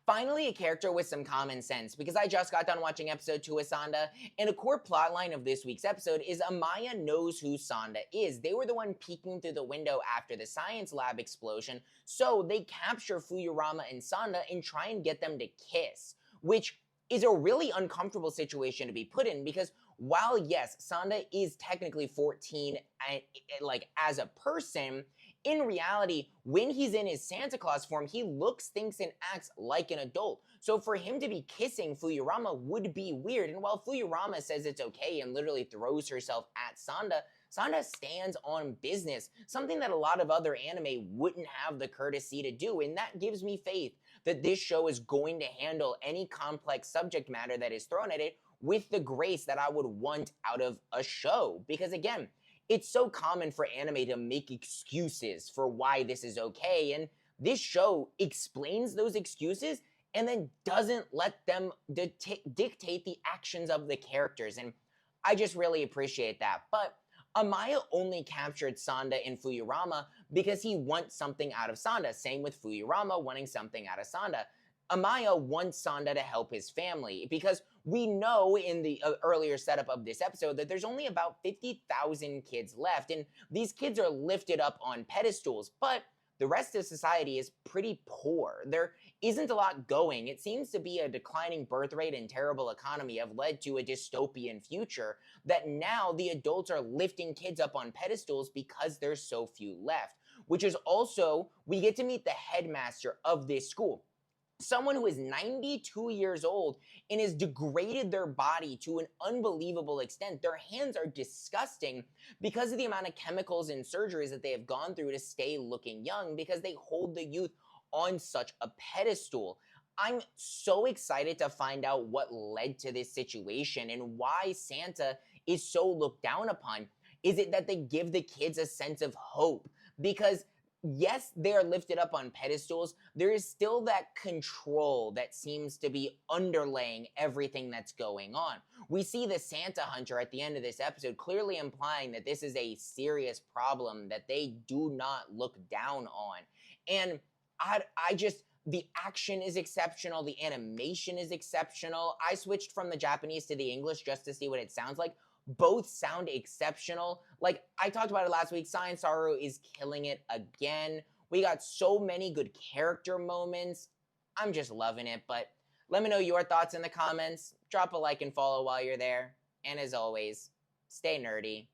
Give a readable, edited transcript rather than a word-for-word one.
Finally, a character with some common sense, because I just got done watching episode 2 of Sanda, and a core plotline of this week's episode is Amaya knows who Sanda is. They were the one peeking through the window after the science lab explosion, so they capture Fuyurama and Sanda and try and get them to kiss, which is a really uncomfortable situation to be put in, because while yes, Sanda is technically 14 and, like, as a person, in reality, when he's in his Santa Claus form, he looks, thinks, and acts like an adult. So for him to be kissing Fuyurama would be weird. And while Fuyurama says it's okay and literally throws herself at Sanda, Sanda stands on business, something that a lot of other anime wouldn't have the courtesy to do. And that gives me faith that this show is going to handle any complex subject matter that is thrown at it with the grace that I would want out of a show. Because again, it's so common for anime to make excuses for why this is okay, and this show explains those excuses and then doesn't let them dictate the actions of the characters, and I just really appreciate that. But Amaya only captured Sanda and Fuyurama because he wants something out of Sanda, same with Fuyurama wanting something out of Sanda. Amaya wants Sanda to help his family, because we know in the earlier setup of this episode that there's only about 50,000 kids left, and these kids are lifted up on pedestals, but the rest of society is pretty poor. There isn't a lot going. It seems to be a declining birth rate and terrible economy have led to a dystopian future that now the adults are lifting kids up on pedestals because there's so few left, which is also, we get to meet the headmaster of this school. Someone who is 92 years old and has degraded their body to an unbelievable extent. Their hands are disgusting because of the amount of chemicals and surgeries that they have gone through to stay looking young, because they hold the youth on such a pedestal. I'm so excited to find out what led to this situation and why Santa is so looked down upon. Is it that they give the kids a sense of hope? Because yes, they are lifted up on pedestals, there is still that control that seems to be underlaying everything that's going on. We see the Santa Hunter at the end of this episode clearly implying that this is a serious problem that they do not look down on. And the action is exceptional, the animation is exceptional. I switched from the Japanese to the English just to see what it sounds like. Both sound exceptional. Like I talked about it last week, Science Saru is killing it again. We got so many good character moments. I'm just loving it, but let me know your thoughts in the comments. Drop a like and follow while you're there. And as always, stay nerdy.